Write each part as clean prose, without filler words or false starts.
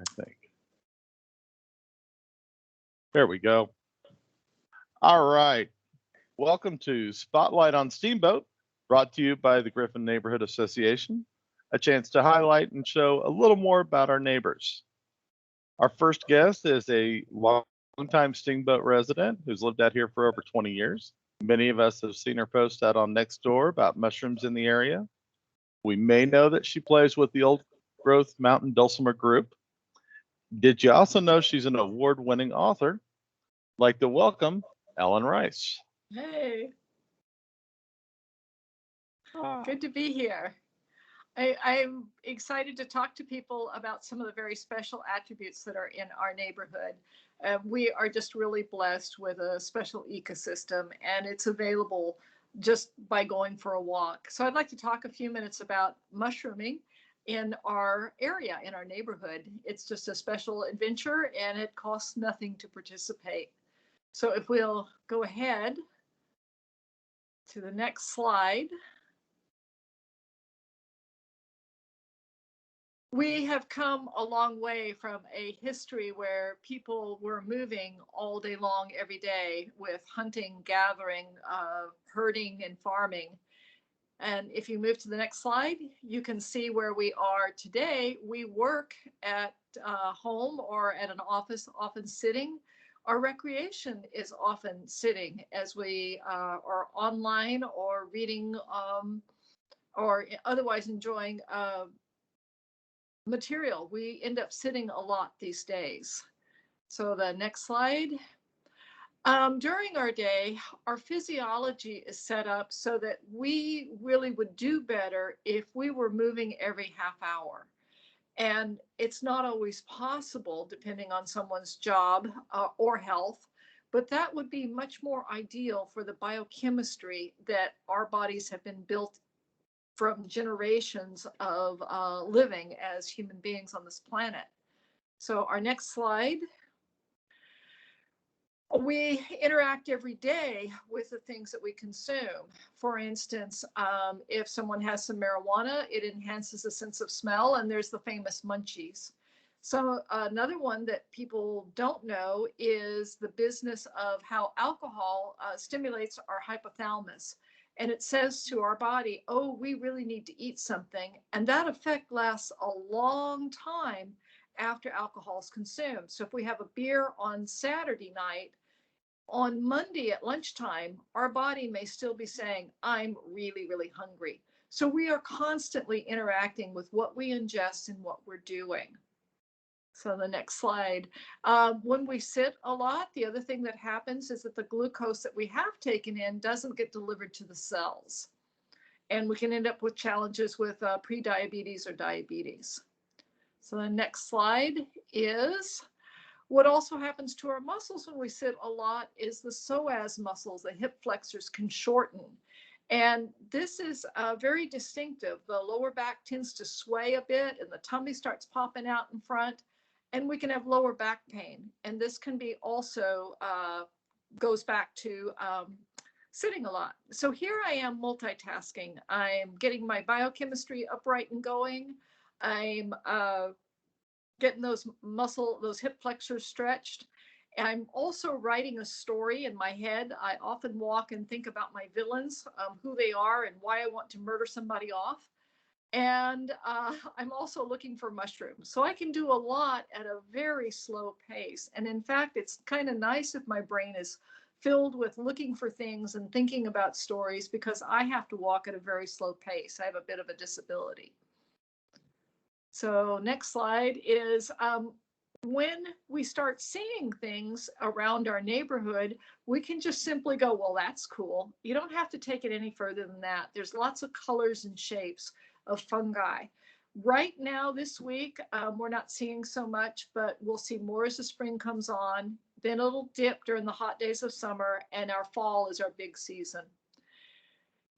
I think. There we go. All right. Welcome to Spotlight on Steamboat, brought to you by the Griffin Neighborhood Association, a chance to highlight and show a little more about our neighbors. Our first guest is a longtime Steamboat resident who's lived out here for over 20 years. Many of us have seen her post out on Nextdoor about mushrooms in the area. We may know that she plays with the Old Growth Mountain Dulcimer Group. Did you also know she's an award-winning author? Like to welcome Ellen Rice. Hey, Ah. good to be here. I'm excited to talk to people about some of the very special attributes that are in our neighborhood. We are just really blessed with a special ecosystem, and it's available just by going for a walk. So I'd like to talk a few minutes about mushrooming in our area, in our neighborhood. It's just a special adventure, and it costs nothing to participate. So if we'll go ahead to the next slide. We have come a long way from a history where people were moving all day long, every day, with hunting, gathering, herding, and farming. And if you move to the next slide, you can see where we are today. We work at home or at an office, often sitting. Our recreation is often sitting as we are online or reading or otherwise enjoying material. We end up sitting a lot these days. So the next slide. During our day, our physiology is set up so that we really would do better if we were moving every half hour. And it's not always possible depending on someone's job or health, but that would be much more ideal for the biochemistry that our bodies have been built from generations of living as human beings on this planet. So our next slide. We interact every day with the things that we consume. For instance, if someone has some marijuana, it enhances the sense of smell, and there's the famous munchies. So another one that people don't know is the business of how alcohol stimulates our hypothalamus. And it says to our body, oh, we really need to eat something. And that effect lasts a long time after alcohol is consumed. So if we have a beer on Saturday night, on Monday at lunchtime, our body may still be saying, I'm really, really hungry. So we are constantly interacting with what we ingest and what we're doing. So the next slide. When we sit a lot, the other thing that happens is that the glucose that we have taken in doesn't get delivered to the cells. And we can end up with challenges with prediabetes or diabetes. So the next slide is what also happens to our muscles when we sit a lot is the psoas muscles, the hip flexors can shorten. And this is very distinctive. The lower back tends to sway a bit and the tummy starts popping out in front, and we can have lower back pain. And this can be also goes back to sitting a lot. So here I am multitasking. I'm getting my biochemistry upright and going. I'm getting those hip flexors stretched. I'm also writing a story in my head. I often walk and think about my villains, who they are and why I want to murder somebody off. And I'm also looking for mushrooms. So I can do a lot at a very slow pace. And in fact, it's kind of nice if my brain is filled with looking for things and thinking about stories, because I have to walk at a very slow pace. I have a bit of a disability. So next slide is when we start seeing things around our neighborhood, we can just simply go, well, that's cool. You don't have to take it any further than that. There's lots of colors and shapes of fungi. Right now, this week, we're not seeing so much, but we'll see more as the spring comes on. Then it'll dip during the hot days of summer, and our fall is our big season.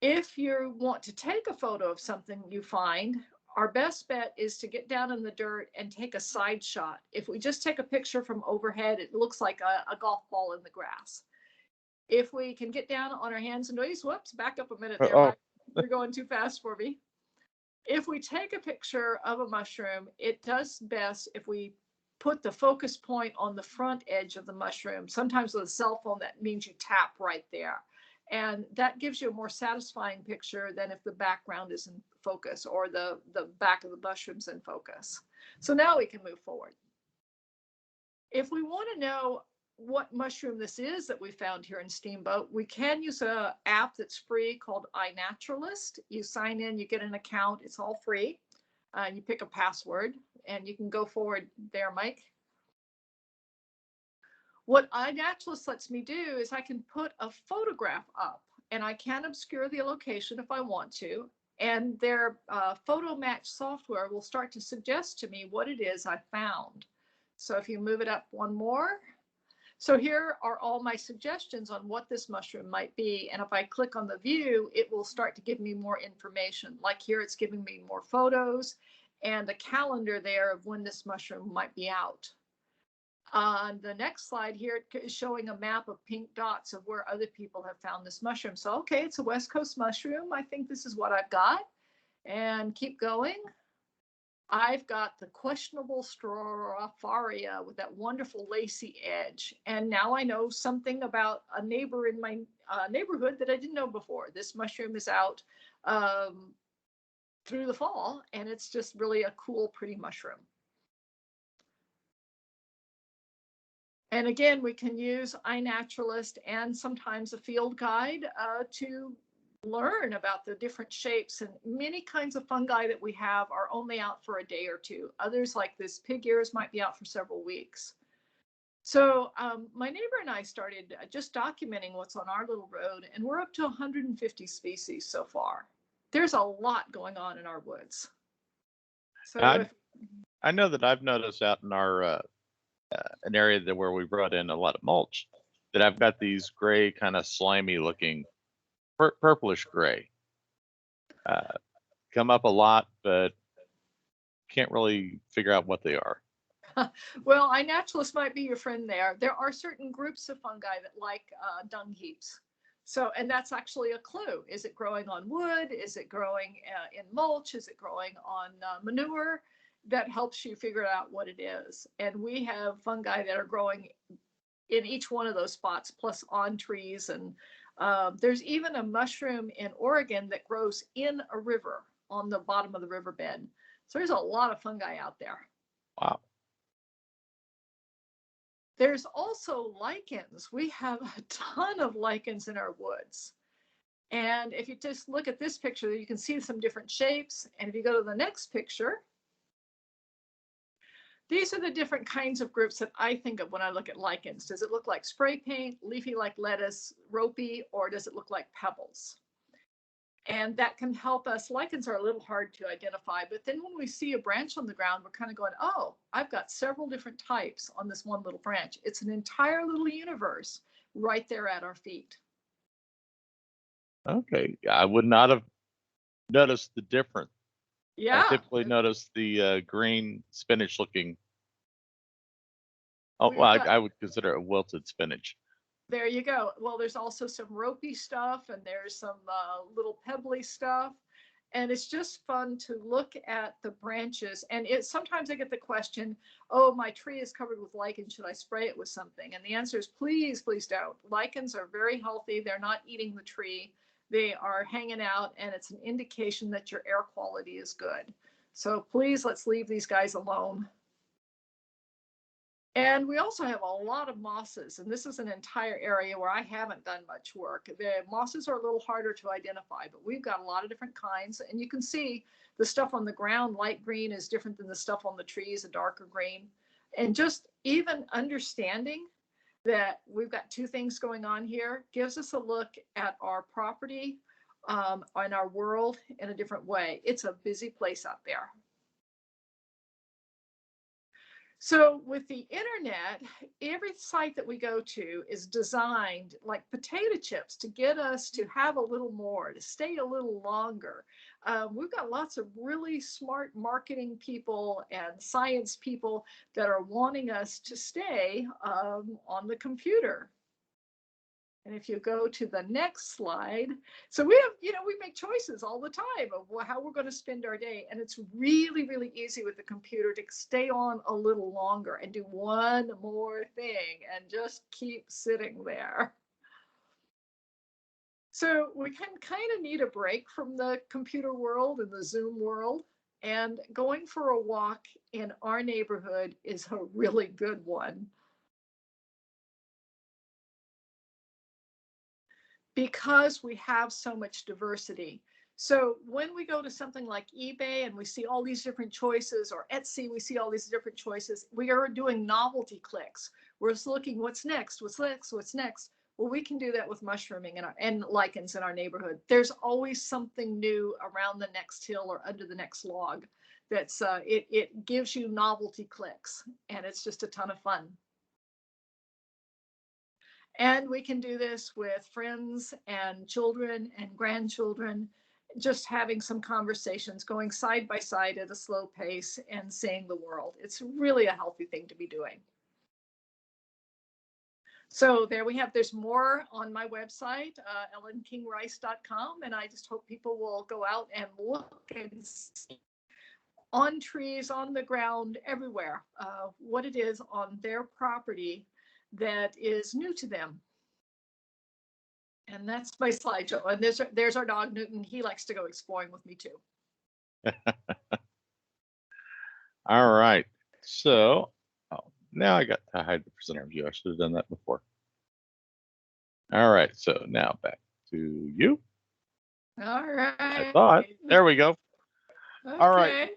If you want to take a photo of something you find, our best bet is to get down in the dirt and take a side shot. If we just take a picture from overhead, it looks like a golf ball in the grass. If we can get down on our hands and knees, whoops, back up a minute there. You're going too fast for me. If we take a picture of a mushroom, it does best if we put the focus point on the front edge of the mushroom. Sometimes with a cell phone, that means you tap right there. And that gives you a more satisfying picture than if the background is in focus or the back of the mushroom's in focus. So now we can move forward. If we want to know what mushroom this is that we found here in Steamboat, we can use an app that's free called iNaturalist. You sign in, you get an account, it's all free. You pick a password and you can go forward there, Mike. What iNaturalist lets me do is I can put a photograph up, and I can obscure the location if I want to. And their photo match software will start to suggest to me what it is I found. So if you move it up one more. So here are all my suggestions on what this mushroom might be. And if I click on the view, it will start to give me more information. Like here, it's giving me more photos and a calendar there of when this mushroom might be out. On the next slide here is showing a map of pink dots of where other people have found this mushroom. So, okay, it's a West Coast mushroom. I think this is what I've got. And keep going. I've got the questionable Stropharia with that wonderful lacy edge. And now I know something about a neighbor in my neighborhood that I didn't know before. This mushroom is out through the fall, and it's just really a cool, pretty mushroom. And again, we can use iNaturalist and sometimes a field guide to learn about the different shapes. And many kinds of fungi that we have are only out for a day or two. Others, like this pig ears, might be out for several weeks. So my neighbor and I started just documenting what's on our little road, and we're up to 150 species so far. There's a lot going on in our woods. So I know that I've noticed out in our an area that where we brought in a lot of mulch, that I've got these gray, kind of slimy looking, purplish gray, come up a lot, but can't really figure out what they are. Well, iNaturalist might be your friend there. There are certain groups of fungi that like dung heaps. So, and that's actually a clue. Is it growing on wood? Is it growing in mulch? Is it growing on manure? That helps you figure out what it is. And we have fungi that are growing in each one of those spots, plus on trees. And there's even a mushroom in Oregon that grows in a river on the bottom of the riverbed. So there's a lot of fungi out there. Wow. There's also lichens. We have a ton of lichens in our woods. And if you just look at this picture, you can see some different shapes. And if you go to the next picture, these are the different kinds of groups that I think of when I look at lichens. Does it look like spray paint, leafy like lettuce, ropey, or does it look like pebbles? And that can help us. Lichens are a little hard to identify, but then when we see a branch on the ground, we're kind of going, oh, I've got several different types on this one little branch. It's an entire little universe right there at our feet. Okay, I would not have noticed the difference. Yeah. I typically notice the green spinach looking. Oh, well, I would consider it wilted spinach. There you go. Well, there's also some ropey stuff, and there's some little pebbly stuff. And it's just fun to look at the branches. And sometimes I get the question, oh, my tree is covered with lichen. Should I spray it with something? And the answer is please, please don't. Lichens are very healthy. They're not eating the tree. They are hanging out, and it's an indication that your air quality is good. So please, let's leave these guys alone. And we also have a lot of mosses, and this is an entire area where I haven't done much work. The mosses are a little harder to identify, but we've got a lot of different kinds. And you can see the stuff on the ground, light green, is different than the stuff on the trees, a darker green. And just even understanding that we've got two things going on here gives us a look at our property and our world in a different way. It's a busy place out there. So with the internet, every site that we go to is designed like potato chips to get us to have a little more, to stay a little longer. We've got lots of really smart marketing people and science people that are wanting us to stay on the computer. And if you go to the next slide, so we have, we make choices all the time of how we're going to spend our day. And it's really, really easy with the computer to stay on a little longer and do one more thing and just keep sitting there. So we can kind of need a break from the computer world and the Zoom world. And going for a walk in our neighborhood is a really good one. Because we have so much diversity. So when we go to something like eBay and we see all these different choices, or Etsy, we see all these different choices, we are doing novelty clicks. We're just looking, what's next, what's next, what's next. Well, we can do that with mushrooming and lichens in our neighborhood. There's always something new around the next hill or under the next log. That's it gives you novelty clicks, and it's just a ton of fun. And we can do this with friends and children and grandchildren, just having some conversations, going side by side at a slow pace and seeing the world. It's really a healthy thing to be doing. So there we have, there's more on my website, ellenkingrice.com. And I just hope people will go out and look and see on trees, on the ground, everywhere, what it is on their property that is new to them. And that's my slideshow. And there's our dog, Newton. He likes to go exploring with me too. All right. So now I got to hide the presenter view. I should have done that before. All right. So now back to you. All right. I thought. There we go. Okay. All right.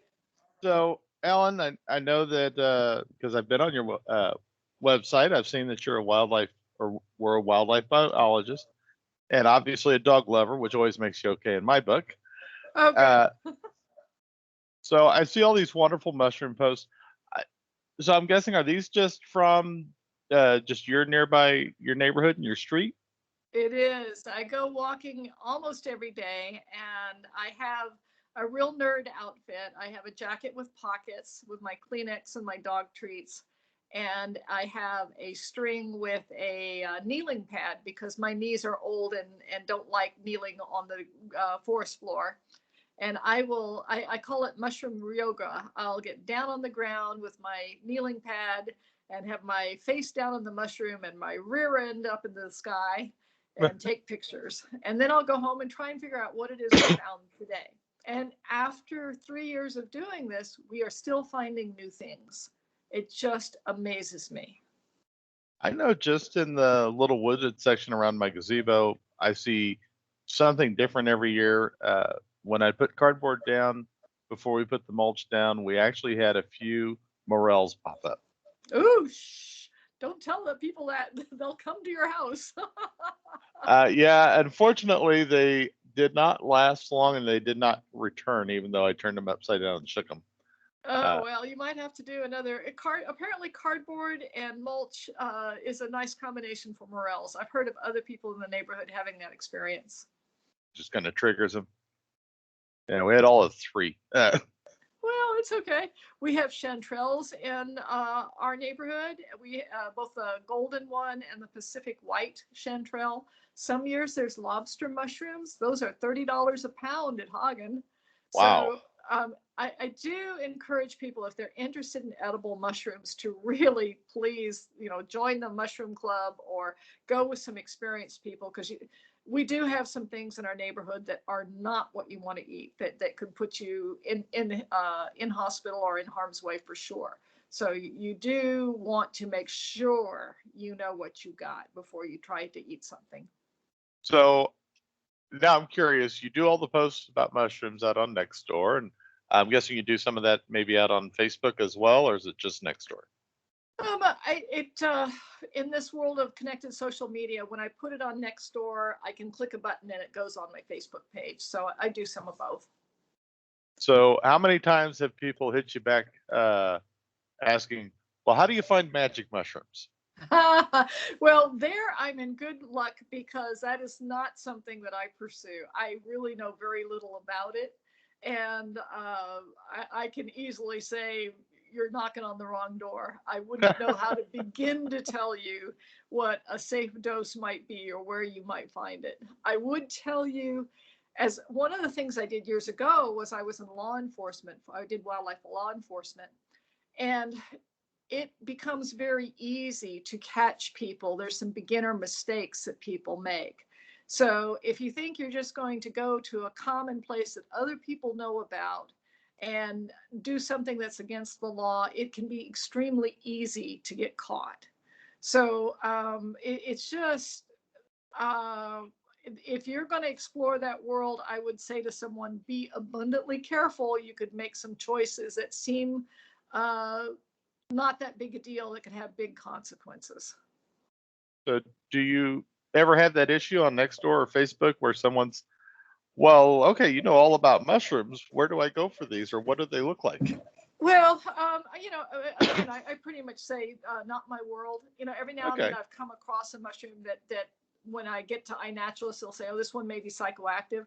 So, Ellen, I know that because I've been on your website, I've seen that you're we're a wildlife biologist, and obviously a dog lover, which always makes you okay in my book. Okay. So I see all these wonderful mushroom posts. So I'm guessing, are these just from just your neighborhood and your street? It is. I go walking almost every day, and I have a real nerd outfit. I have a jacket with pockets with my Kleenex and my dog treats. And I have a string with a kneeling pad because my knees are old and don't like kneeling on the forest floor. And I call it mushroom yoga. I'll get down on the ground with my kneeling pad and have my face down on the mushroom and my rear end up in the sky and take pictures. And then I'll go home and try and figure out what it is we found today. And after 3 years of doing this, we are still finding new things. It just amazes me. I know just in the little wooded section around my gazebo, I see something different every year. When I put cardboard down before we put the mulch down, we actually had a few morels pop up. Ooh, shh. Don't tell the people that. They'll come to your house. Yeah, unfortunately, they did not last long and they did not return, even though I turned them upside down and shook them. Oh, well, you might have to do another. Apparently, cardboard and mulch is a nice combination for morels. I've heard of other people in the neighborhood having that experience. Just kind of triggers them. Yeah, we had all of three. Well, it's okay. We have chanterelles in our neighborhood. We both the golden one and the Pacific white chanterelle. Some years there's lobster mushrooms. Those are $30 a pound at Hagen. Wow. So I do encourage people, if they're interested in edible mushrooms, to really please, join the mushroom club or go with some experienced people, because we do have some things in our neighborhood that are not what you want to eat, that could put you in hospital or in harm's way for sure. So you do want to make sure you know what you got before you try to eat something. So now I'm curious. You do all the posts about mushrooms out on Nextdoor, and I'm guessing you do some of that maybe out on Facebook as well, or is it just Nextdoor? In this world of connected social media, when I put it on Nextdoor, I can click a button and it goes on my Facebook page. So I do some of both. So how many times have people hit you back asking, well, how do you find magic mushrooms? Well, there I'm in good luck, because that is not something that I pursue. I really know very little about it. And I can easily say, you're knocking on the wrong door. I wouldn't know how to begin to tell you what a safe dose might be or where you might find it. I would tell you, as one of the things I did years ago was I was in law enforcement. I did wildlife law enforcement, and it becomes very easy to catch people. There's some beginner mistakes that people make. So if you think you're just going to go to a common place that other people know about and do something that's against the law, it can be extremely easy to get caught. So it's just, if you're going to explore that world, I would say to someone, be abundantly careful. You could make some choices that seem not that big a deal that can have big consequences. So do you ever have that issue on Nextdoor or Facebook where someone's, well, okay, you know all about mushrooms. Where do I go for these, or what do they look like? Well, again, I pretty much say not my world. Every now and Okay. then I've come across a mushroom that when I get to iNaturalist, they'll say, oh, this one may be psychoactive.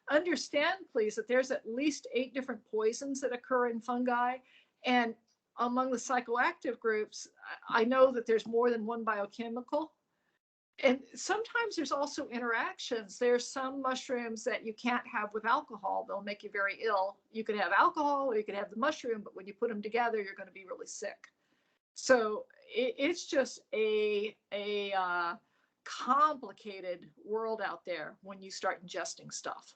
Understand, please, that there's at least 8 different poisons that occur in fungi. And among the psychoactive groups, I know that there's more than one biochemical. And sometimes there's also interactions. There's some mushrooms that you can't have with alcohol. They'll make you very ill. You could have alcohol or you could have the mushroom, but when you put them together, you're going to be really sick. So it's just a complicated world out there when you start ingesting stuff.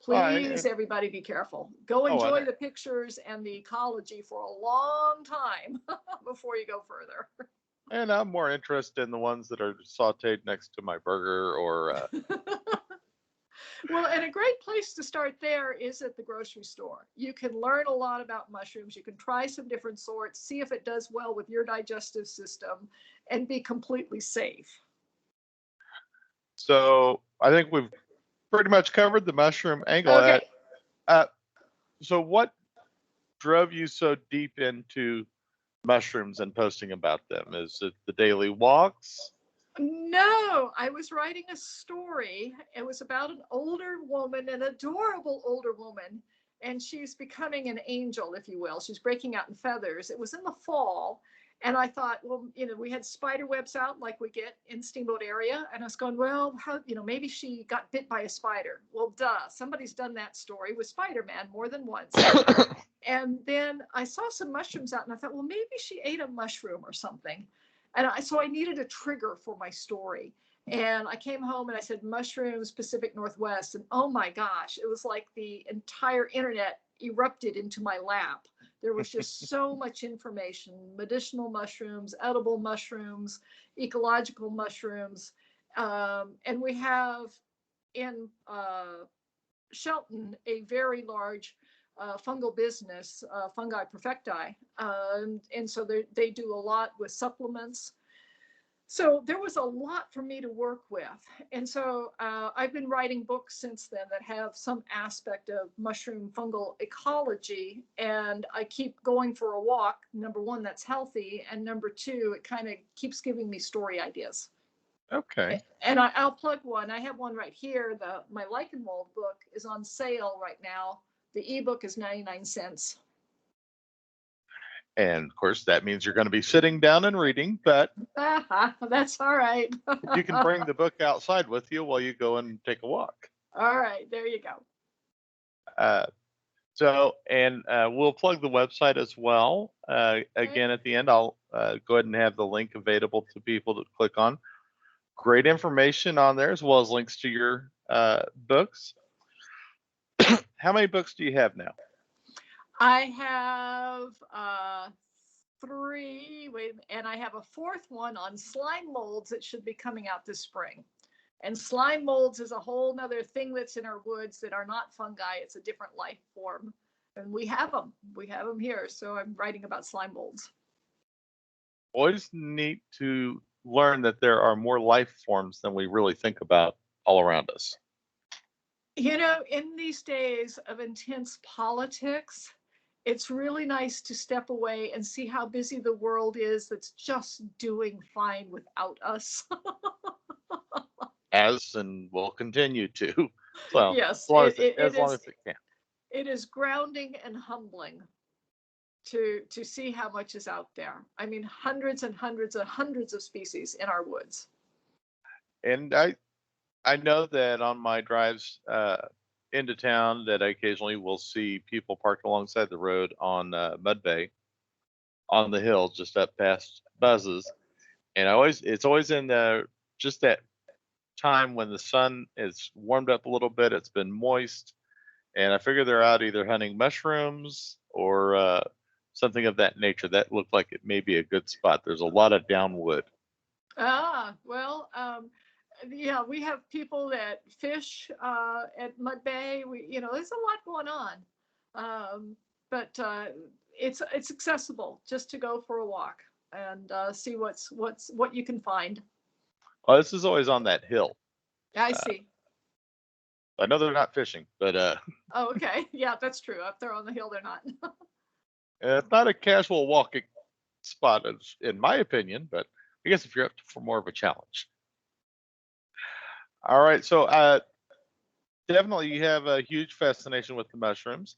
Please, everybody, be careful. Go enjoy the pictures and the ecology for a long time before you go further. And I'm more interested in the ones that are sauteed next to my burger or. Well, and a great place to start there is at the grocery store. You can learn a lot about mushrooms. You can try some different sorts, see if it does well with your digestive system, and be completely safe. So I think we've pretty much covered the mushroom angle. Okay. So what drove you so deep into mushrooms and posting about them? Is it the daily walks? No, I was writing a story. It was about an older woman, an adorable older woman, and she's becoming an angel, if you will. She's breaking out in feathers. It was in the fall, and I thought, well, we had spider webs out like we get in Steamboat area, and I was going, well, how, maybe she got bit by a spider. Well, duh, somebody's done that story with Spider-Man more than once. And then I saw some mushrooms out, and I thought, well, maybe she ate a mushroom or something. And so I needed a trigger for my story. And I came home and I said, mushrooms, Pacific Northwest. And oh my gosh, it was like the entire internet erupted into my lap. There was just so much information: medicinal mushrooms, edible mushrooms, ecological mushrooms. And we have in Shelton a very large fungal business, Fungi Perfecti. And so they do a lot with supplements. So there was a lot for me to work with. And so I've been writing books since then that have some aspect of mushroom fungal ecology. And I keep going for a walk. Number one, that's healthy. And number two, it kind of keeps giving me story ideas. Okay. And I'll plug one. I have one right here. My lichen mold book is on sale right now. The ebook is 99 cents. And of course, that means you're going to be sitting down and reading, but that's all right. you can bring the book outside with you while you go and take a walk. All right, there you go. We'll plug the website as well. Again, at the end, I'll go ahead and have the link available to people to click on. Great information on there, as well as links to your books. How many books do you have now? I have 3, and I have a 4th one on slime molds that should be coming out this spring. And slime molds is a whole nother thing that's in our woods that are not fungi. It's a different life form. And we have them. We have them here. So I'm writing about slime molds. Always neat to learn that there are more life forms than we really think about all around us. In these days of intense politics, it's really nice to step away and see how busy the world is that's just doing fine without us. As and will continue to. So yes, as long as it can. It is grounding and humbling to see how much is out there. I mean, hundreds and hundreds and hundreds of species in our woods. And I know that on my drives into town that I occasionally will see people parked alongside the road on Mud Bay on the hill just up past Buzz's, and it's always in the just that time when the sun is warmed up a little bit, it's been moist, and I figure they're out either hunting mushrooms or something of that nature. That looked like it may be a good spot. There's a lot of downwood. Well, yeah, we have people that fish at Mud Bay. There's a lot going on, but it's accessible just to go for a walk and see what you can find. Well, this is always on that hill. I see. I know they're not fishing, but Oh, okay. Yeah, that's true. Up there on the hill, they're not. it's not a casual walking spot, in my opinion. But I guess if you're up for more of a challenge. All right, so definitely you have a huge fascination with the mushrooms.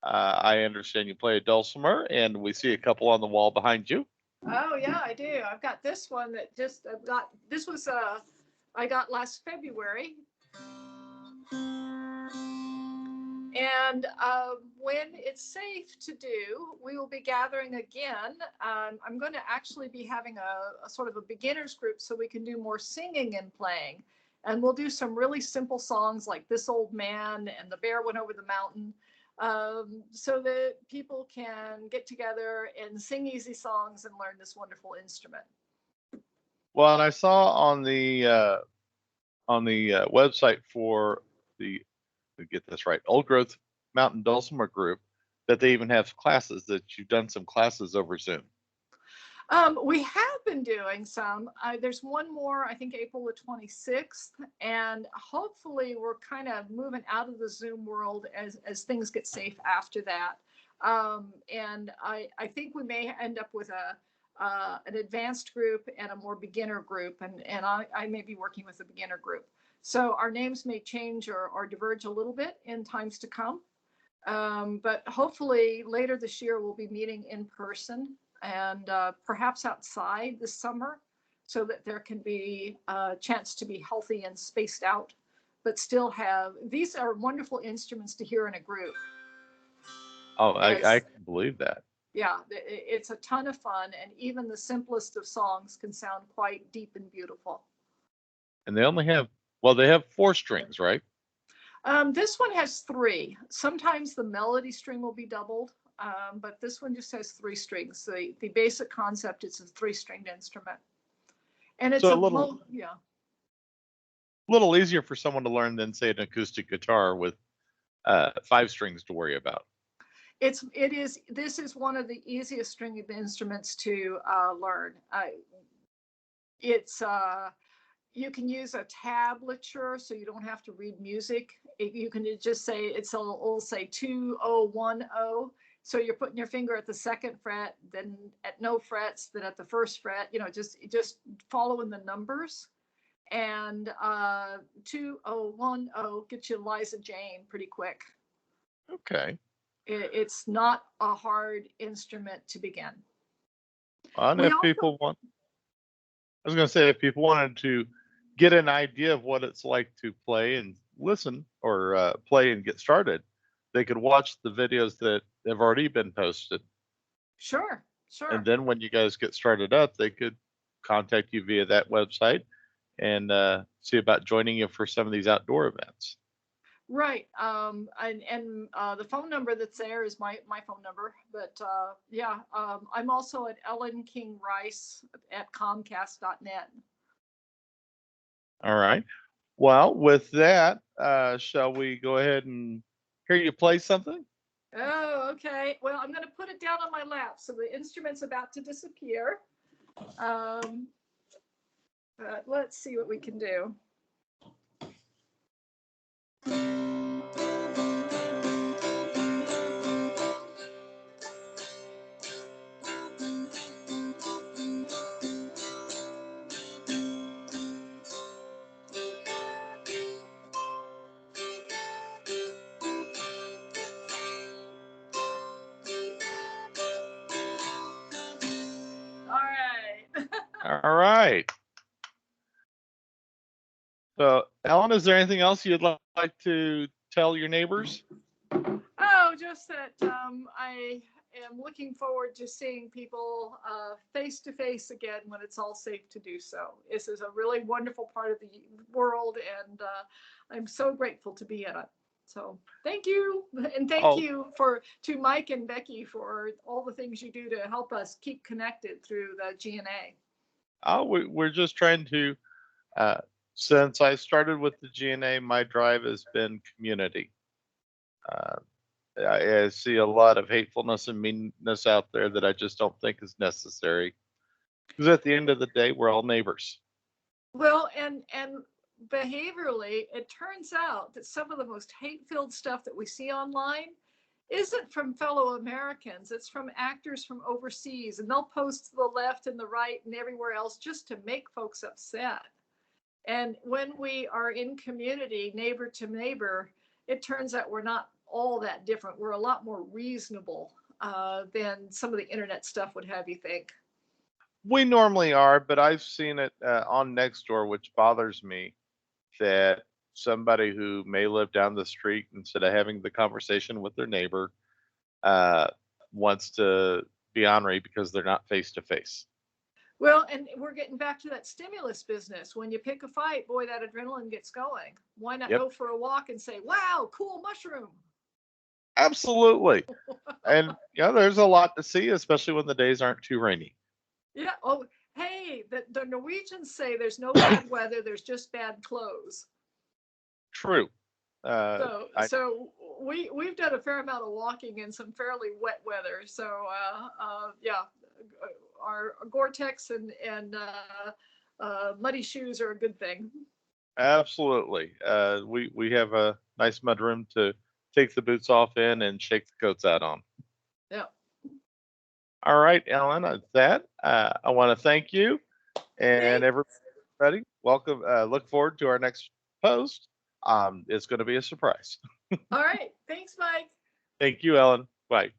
I understand you play a dulcimer, and we see a couple on the wall behind you. Oh yeah, I do. I've got this one that just I've got. This was I got last February. And when it's safe to do, we will be gathering again. I'm going to actually be having a sort of a beginners group so we can do more singing and playing. And we'll do some really simple songs like This Old Man and The Bear Went Over the Mountain, so that people can get together and sing easy songs and learn this wonderful instrument. Well, and I saw on the website for the, to get this right, Old Growth Mountain Dulcimer Group, that they even have classes, that you've done some classes over Zoom. We have been doing some. There's one more, I think April the 26th, and hopefully we're kind of moving out of the Zoom world as things get safe after that. And I think we may end up with an advanced group and a more beginner group, and I may be working with a beginner group. So our names may change or diverge a little bit in times to come. But hopefully later this year we'll be meeting in person and perhaps outside this summer, so that there can be a chance to be healthy and spaced out, but still have, these are wonderful instruments to hear in a group. Oh, I can believe that. Yeah, it's a ton of fun, and even the simplest of songs can sound quite deep and beautiful. And they only have, well, they have 4 strings, right? This one has 3. Sometimes the melody string will be doubled, but this one just has 3 strings. The basic concept is a 3-stringed instrument, and it's So yeah. little easier for someone to learn than, say, an acoustic guitar with 5 strings to worry about. This is one of the easiest stringed instruments to learn. You can use a tablature, so you don't have to read music. You can just say, it'll say 2010. So you're putting your finger at the 2nd fret, then at no frets, then at the 1st fret, just following the numbers. And 2010 gets you Liza Jane pretty quick. Okay. It's not a hard instrument to begin. And if people want, I was going to say, if people wanted to get an idea of what it's like to play and listen, or play and get started, they could watch the videos that have already been posted. Sure. And then when you guys get started up, they could contact you via that website and see about joining you for some of these outdoor events. Right. And the phone number that's there is my phone number. But yeah, I'm also at ellenkingrice@comcast.net. All right. Well, with that, shall we go ahead and hear you play something? Oh, okay. Well, I'm going to put it down on my lap, so the instrument's about to disappear. But let's see what we can do. All right. So, Ellen, is there anything else you'd like to tell your neighbors? Oh, just that I am looking forward to seeing people face to face again when it's all safe to do so. This is a really wonderful part of the world, and I'm so grateful to be in it. So thank you, and thank Oh, you to Mike and Becky for all the things you do to help us keep connected through the GNA. we're just trying to. Uh, since I started with the GNA, my drive has been community. Uh, I see a lot of hatefulness and meanness out there that I just don't think is necessary. Because at the end of the day, we're all neighbors. Well, and behaviorally, it turns out that some of the most hate-filled stuff that we see online isn't from fellow Americans. It's from actors from overseas, and they'll post to the left and the right and everywhere else just to make folks upset. And when we are in community, neighbor to neighbor, it turns out we're not all that different. We're a lot more reasonable than some of the internet stuff would have you think. We normally are, but I've seen it on Nextdoor, which bothers me that somebody who may live down the street, instead of having the conversation with their neighbor, uh, wants to be ornery because they're not face to face. Well, and we're getting back to that stimulus business. When you pick a fight, boy, that adrenaline gets going. Why not Yep, go for a walk and say, wow, cool mushroom? absolutely. And there's a lot to see, especially when the days aren't too rainy. Yeah. Oh, hey, the Norwegians say there's no bad weather, there's just bad clothes. True. So we've done a fair amount of walking in some fairly wet weather. So yeah, our Gore-Tex and muddy shoes are a good thing. Absolutely. We have a nice mudroom to take the boots off in and shake the coats out on. Yeah. All right, Ellen. That I want to thank you and Thank. everybody. Welcome. Look forward to our next post. It's going to be a surprise. All right. Thanks, Mike. Thank you, Ellen. Bye.